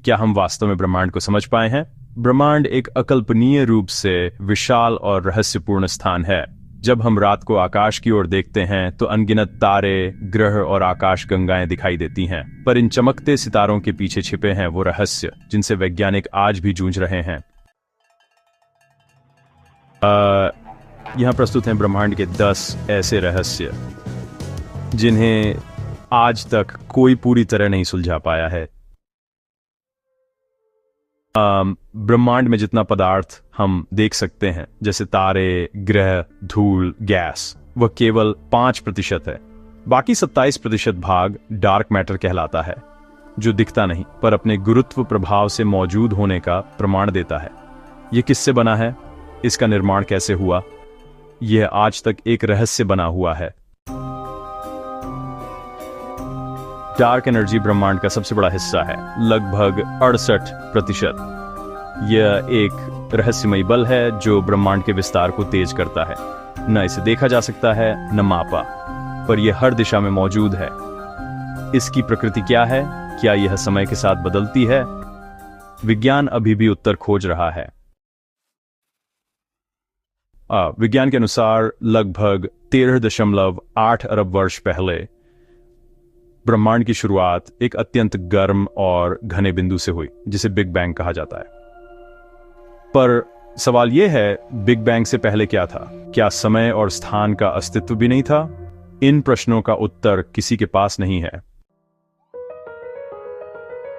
क्या हम वास्तव में ब्रह्मांड को समझ पाए हैं? ब्रह्मांड एक अकल्पनीय रूप से विशाल और रहस्यपूर्ण स्थान है। जब हम रात को आकाश की ओर देखते हैं तो अनगिनत तारे, ग्रह और आकाश गंगाएं दिखाई देती हैं, पर इन चमकते सितारों के पीछे छिपे हैं वो रहस्य जिनसे वैज्ञानिक आज भी जूझ रहे हैं। यहाँ प्रस्तुत हैं ब्रह्मांड के 10 ऐसे रहस्य जिन्हें आज तक कोई पूरी तरह नहीं सुलझा पाया है। ब्रह्मांड में जितना पदार्थ हम देख सकते हैं, जैसे तारे, ग्रह, धूल, गैस, वह केवल 5% है। बाकी 27% भाग डार्क मैटर कहलाता है, जो दिखता नहीं पर अपने गुरुत्व प्रभाव से मौजूद होने का प्रमाण देता है। यह किससे बना है, इसका निर्माण कैसे हुआ, यह आज तक एक रहस्य बना हुआ है। डार्क एनर्जी ब्रह्मांड का सबसे बड़ा हिस्सा है, लगभग 68%। यह एक रहस्यमयी बल है जो ब्रह्मांड के विस्तार को तेज करता है। न इसे देखा जा सकता है, न मापा, पर यह हर दिशा में मौजूद है। इसकी प्रकृति क्या है? क्या यह समय के साथ बदलती है? विज्ञान अभी भी उत्तर खोज रहा है। विज्ञान के अनुसार लगभग 13.8 अरब वर्ष पहले ब्रह्मांड की शुरुआत एक अत्यंत गर्म और घने बिंदु से हुई, जिसे बिग बैंग कहा जाता है। पर सवाल यह है, बिग बैंग से पहले क्या था? क्या समय और स्थान का अस्तित्व भी नहीं था? इन प्रश्नों का उत्तर किसी के पास नहीं है।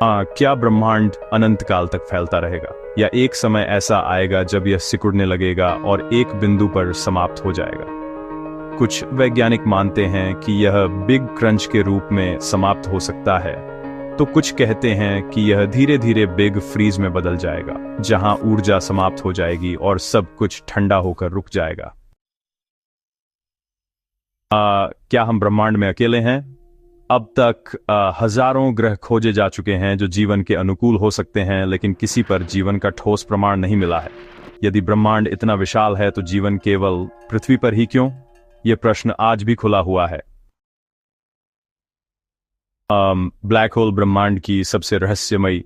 क्या ब्रह्मांड अनंत काल तक फैलता रहेगा, या एक समय ऐसा आएगा जब यह सिकुड़ने लगेगा और एक बिंदु पर समाप्त हो जाएगा? कुछ वैज्ञानिक मानते हैं कि यह बिग क्रंच के रूप में समाप्त हो सकता है, तो कुछ कहते हैं कि यह धीरे धीरे बिग फ्रीज में बदल जाएगा, जहां ऊर्जा समाप्त हो जाएगी और सब कुछ ठंडा होकर रुक जाएगा। क्या हम ब्रह्मांड में अकेले हैं? अब तक हजारों ग्रह खोजे जा चुके हैं जो जीवन के अनुकूल हो सकते हैं, लेकिन किसी पर जीवन का ठोस प्रमाण नहीं मिला है। यदि ब्रह्मांड इतना विशाल है तो जीवन केवल पृथ्वी पर ही क्यों? यह प्रश्न आज भी खुला हुआ है। ब्लैक होल ब्रह्मांड की सबसे रहस्यमयी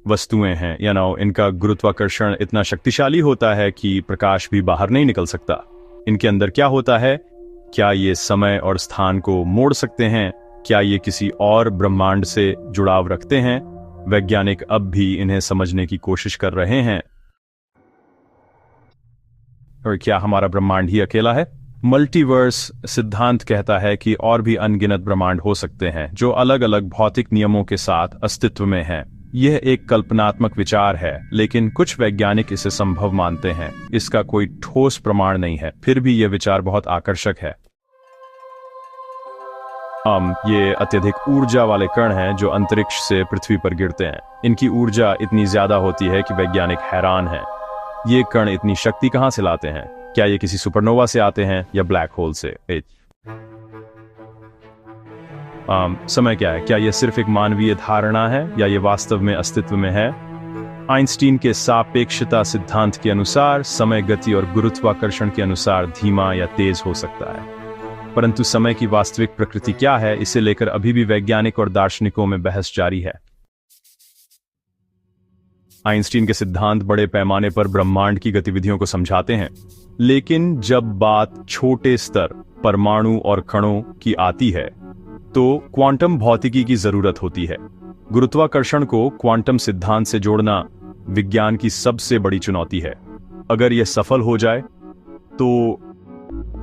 वस्तुएं हैं। इनका गुरुत्वाकर्षण इतना शक्तिशाली होता है कि प्रकाश भी बाहर नहीं निकल सकता। इनके अंदर क्या होता है? क्या ये समय और स्थान को मोड़ सकते हैं? क्या ये किसी और ब्रह्मांड से जुड़ाव रखते हैं? वैज्ञानिक अब भी इन्हें समझने की कोशिश कर रहे हैं। और क्या हमारा ब्रह्मांड ही अकेला है? मल्टीवर्स सिद्धांत कहता है कि और भी अनगिनत ब्रह्मांड हो सकते हैं जो अलग अलग भौतिक नियमों के साथ अस्तित्व में हैं। यह एक कल्पनात्मक विचार है, लेकिन कुछ वैज्ञानिक इसे संभव मानते हैं। इसका कोई ठोस प्रमाण नहीं है, फिर भी यह विचार बहुत आकर्षक है। ये अत्यधिक ऊर्जा वाले कण हैं जो अंतरिक्ष से पृथ्वी पर गिरते हैं। इनकी ऊर्जा इतनी ज्यादा होती है कि वैज्ञानिक हैरान हैं। ये कण इतनी शक्ति कहां से लाते हैं? क्या ये किसी सुपरनोवा से आते हैं या ब्लैक होल से? समय क्या है? क्या यह सिर्फ एक मानवीय धारणा है या यह वास्तव में अस्तित्व में है? आइंस्टीन के सापेक्षता सिद्धांत के अनुसार समय गति और गुरुत्वाकर्षण के अनुसार धीमा या तेज हो सकता है, परंतु समय की वास्तविक प्रकृति क्या है, इसे लेकर अभी भी वैज्ञानिक और दार्शनिकों में बहस जारी है। आइंस्टीन के सिद्धांत बड़े पैमाने पर ब्रह्मांड की गतिविधियों को समझाते हैं, लेकिन जब बात छोटे स्तर, परमाणु और कणों की आती है तो क्वांटम भौतिकी की जरूरत होती है। गुरुत्वाकर्षण को क्वांटम सिद्धांत से जोड़ना विज्ञान की सबसे बड़ी चुनौती है। अगर यह सफल हो जाए तो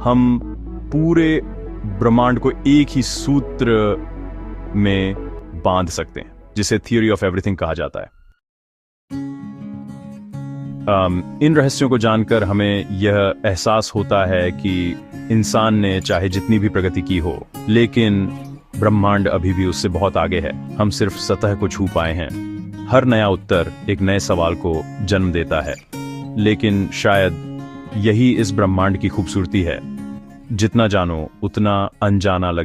हम पूरे ब्रह्मांड को एक ही सूत्र में बांध सकते हैं, जिसे थियरी ऑफ एवरीथिंग कहा जाता है। इन रहस्यों को जानकर हमें यह एहसास होता है कि इंसान ने चाहे जितनी भी प्रगति की हो, लेकिन ब्रह्मांड अभी भी उससे बहुत आगे है। हम सिर्फ सतह को छू पाए हैं। हर नया उत्तर एक नए सवाल को जन्म देता है, लेकिन शायद यही इस ब्रह्मांड की खूबसूरती है। जितना जानो उतना अनजाना लगे।